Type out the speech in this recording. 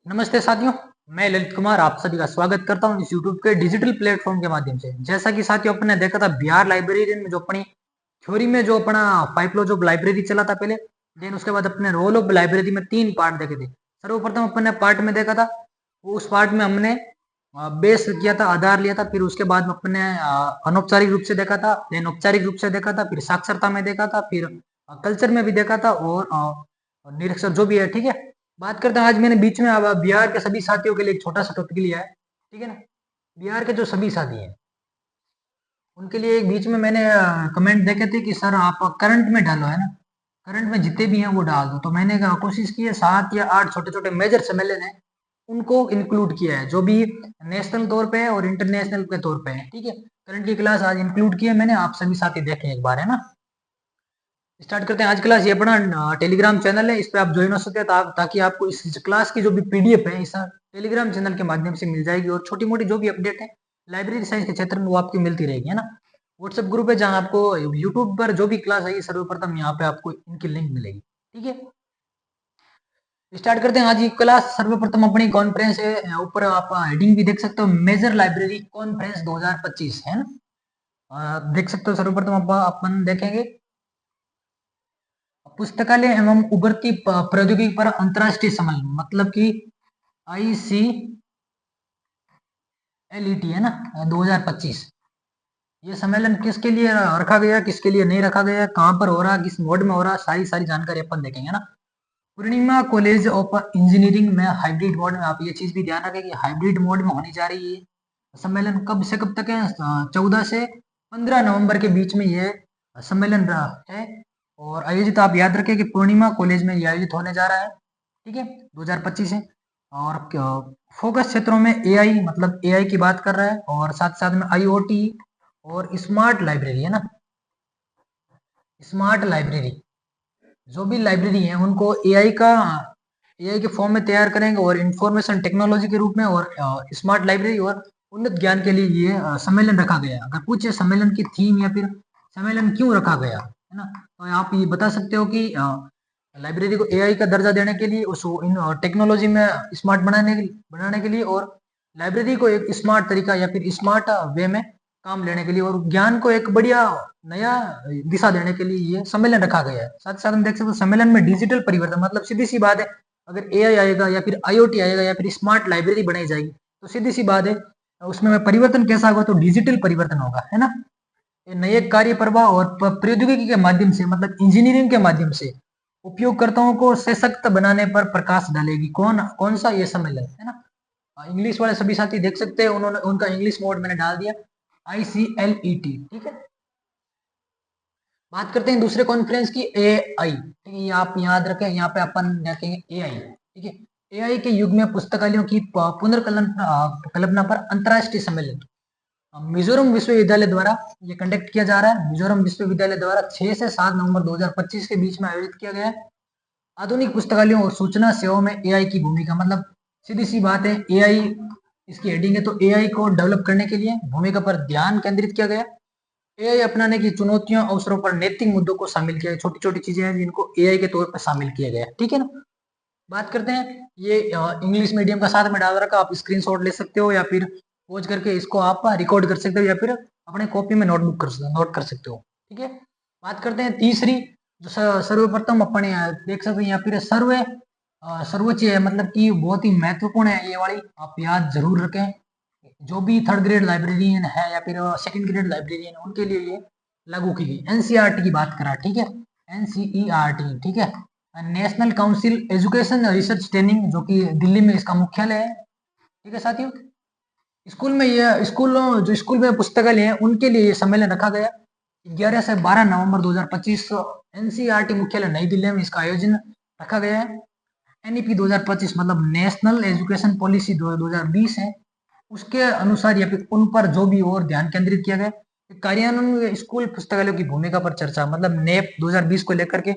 नमस्ते साथियों, मैं ललित कुमार आप सभी का स्वागत करता हूं इस यूट्यूब के डिजिटल प्लेटफॉर्म के माध्यम से। जैसा कि साथियों अपन ने देखा था बिहार लाइब्रेरी में जो अपनी थ्योरी में जो अपना फाइव लॉज ऑफ लाइब्रेरी चला था पहले, देन उसके बाद अपने रोल ऑफ लाइब्रेरी में 3 पार्ट देखे थे। सर्वप्रथम अपन ने पार्ट में देखा था, उस पार्ट में हमने बेस किया था, आधार लिया था। फिर उसके बाद अपन ने अनौपचारिक रूप से देखा था, देन औपचारिक रूप से देखा था, फिर साक्षरता में देखा था, फिर कल्चर में भी देखा था और निरीक्षण जो भी है। ठीक है, बात करते हैं आज मैंने बीच में अब बिहार के सभी साथियों के लिए एक छोटा सा टॉपिक लिया है। ठीक है ना, बिहार के जो सभी साथी हैं उनके लिए एक बीच में मैंने कमेंट देखे थे कि सर आप करंट में डालो, है ना, करंट में जितने भी हैं वो डाल दो। तो मैंने कोशिश की है 7 या 8 छोटे छोटे मेजर सम्मेलन है उनको इंक्लूड किया है, जो भी नेशनल तौर पे है और इंटरनेशनल के तौर पे है। ठीक है, करंट की क्लास आज इंक्लूड की है मैंने, आप सभी साथी देखें एक बार, है ना। स्टार्ट करते हैं आज क्लास। ये अपना टेलीग्राम चैनल है, इस पे आप ज्वाइन हो सकते हैं ताकि आपको इस क्लास की जो भी पीडीएफ है इस टेलीग्राम चैनल के माध्यम से मिल जाएगी, और छोटी मोटी जो भी अपडेट है लाइब्रेरी साइंस के क्षेत्र में वो आपकी मिलती रहेगी, है ना। व्हाट्सएप ग्रुप है जहां आपको यूट्यूब पर जो भी क्लास आई सर्वप्रथम यहाँ पे आपको इनकी लिंक मिलेगी। ठीक है, स्टार्ट करते हैं आज की क्लास। सर्वप्रथम अपनी कॉन्फ्रेंस है, ऊपर आप हेडिंग भी देख सकते हो, मेजर लाइब्रेरी कॉन्फ्रेंस 2025, है ना। देख सकते हो। सर्वप्रथम अपन देखेंगे पुस्तकालय एवं उभरती प्रौद्योगिकी पर अंतरराष्ट्रीय सम्मेलन, मतलब कि ICLET, है ना, 2025। ये सम्मेलन किसके लिए रखा गया, किसके लिए नहीं रखा गया, कहाँ पर हो रहा, किस मोड में हो रहा, सारी सारी जानकारी अपन देखेंगे ना। पूर्णिमा कॉलेज ऑफ इंजीनियरिंग में हाइब्रिड मोड में, आप ये चीज भी ध्यान रखें कि हाइब्रिड मोड में होने जा रही है। सम्मेलन कब से कब तक है? 14 से 15 नवंबर के बीच में ये सम्मेलन है। और आयोजित, आप याद रखें कि पूर्णिमा कॉलेज में ये आयोजित होने जा रहा है। ठीक है, 2025 है। और फोकस क्षेत्रों में एआई, मतलब एआई की बात कर रहा है, और साथ साथ में आईओटी और स्मार्ट लाइब्रेरी, है ना। स्मार्ट लाइब्रेरी, जो भी लाइब्रेरी है उनको एआई के फॉर्म में तैयार करेंगे, और इंफॉर्मेशन टेक्नोलॉजी के रूप में, और स्मार्ट लाइब्रेरी और उन्नत ज्ञान के लिए ये सम्मेलन रखा गया। अगर पूछे सम्मेलन की थीम या फिर सम्मेलन क्यों रखा गया, है ना, तो आप ये बता सकते हो कि लाइब्रेरी को एआई का दर्जा देने के लिए, उस इन टेक्नोलॉजी में स्मार्ट बनाने के लिए, और लाइब्रेरी को एक स्मार्ट तरीका या फिर स्मार्ट वे में काम लेने के लिए, और ज्ञान को एक बढ़िया नया दिशा देने के लिए ये सम्मेलन रखा गया है। साथ साथ हम देख सकते हैं सम्मेलन में डिजिटल परिवर्तन, मतलब सीधी सी बात है, अगर एआई आएगा या फिर आईओटी आएगा या फिर स्मार्ट लाइब्रेरी बनाई जाएगी तो सीधी सी बात है उसमें परिवर्तन कैसा होगा, तो डिजिटल परिवर्तन होगा, है ना। ये नए कार्य प्रवाह और प्रौद्योगिकी के माध्यम से, मतलब इंजीनियरिंग के माध्यम से उपयोगकर्ताओं को सशक्त बनाने पर प्रकाश डालेगी। कौन कौन सा ये सम्मेलन, है ना। इंग्लिश वाले सभी साथी देख सकते हैं, उन्होंने उनका इंग्लिश मोड मैंने डाल दिया, ICLET। ठीक है, बात करते हैं दूसरे कॉन्फ्रेंस की, AI। ठीक है, ये आप याद रखें, यहाँ पे अपन देखेंगे AI। ठीक है, AI के युग में पुस्तकालयों की पुनर्कल्पना पर अंतरराष्ट्रीय सम्मेलन मिजोरम विश्वविद्यालय द्वारा ये कंडक्ट किया जा रहा है। मिजोरम विश्वविद्यालय द्वारा 6 से 7 नवंबर 2025 के बीच में आयोजित किया गया है। आधुनिक पुस्तकालयों और सूचना सेवाओं में एआई की भूमिका, मतलब सीधी सी बात है, एआई इसकी हेडिंग है, तो एआई को डेवलप करने के लिए भूमिका पर ध्यान केंद्रित किया गया। एआई अपनाने की चुनौतियों अवसरों पर नैतिक मुद्दों को शामिल किया है। छोटी छोटी चीजें हैं जिनको एआई के तौर पर शामिल किया गया है। ठीक है ना, बात करते हैं, ये इंग्लिश मीडियम का साथ में डाल रखा, आप स्क्रीनशॉट ले सकते हो या फिर पॉज करके इसको आप रिकॉर्ड कर सकते हो, या फिर अपने कॉपी में नोट कर सकते हो। ठीक है, बात करते हैं तीसरी, जो सर्वप्रथम अपने देख सकते हैं, या फिर सर्वोच्च है, मतलब कि बहुत ही महत्वपूर्ण है ये वाली, आप याद जरूर रखें। जो भी थर्ड ग्रेड लाइब्रेरियन है या फिर सेकंड ग्रेड लाइब्रेरियन है उनके लिए ये लागू की गई। एनसीईआरटी की बात करा, ठीक है, एनसीईआरटी। ठीक है, national council education research training, जो कि दिल्ली में इसका मुख्यालय है। ठीक है साथियों, स्कूल में ये स्कूल में पुस्तकालय है उनके लिए ये सम्मेलन रखा गया। 11 से 12 नवंबर 2025 एनसीईआरटी मुख्यालय नई दिल्ली में इसका आयोजन रखा गया है। एनईपी 2025 मतलब नेशनल एजुकेशन पॉलिसी 2020 है, उसके अनुसार या फिर उन पर जो भी और ध्यान केंद्रित किया गया। कार्यान्वयन में स्कूल पुस्तकालयों की भूमिका पर चर्चा, मतलब नेप 2020 को लेकर के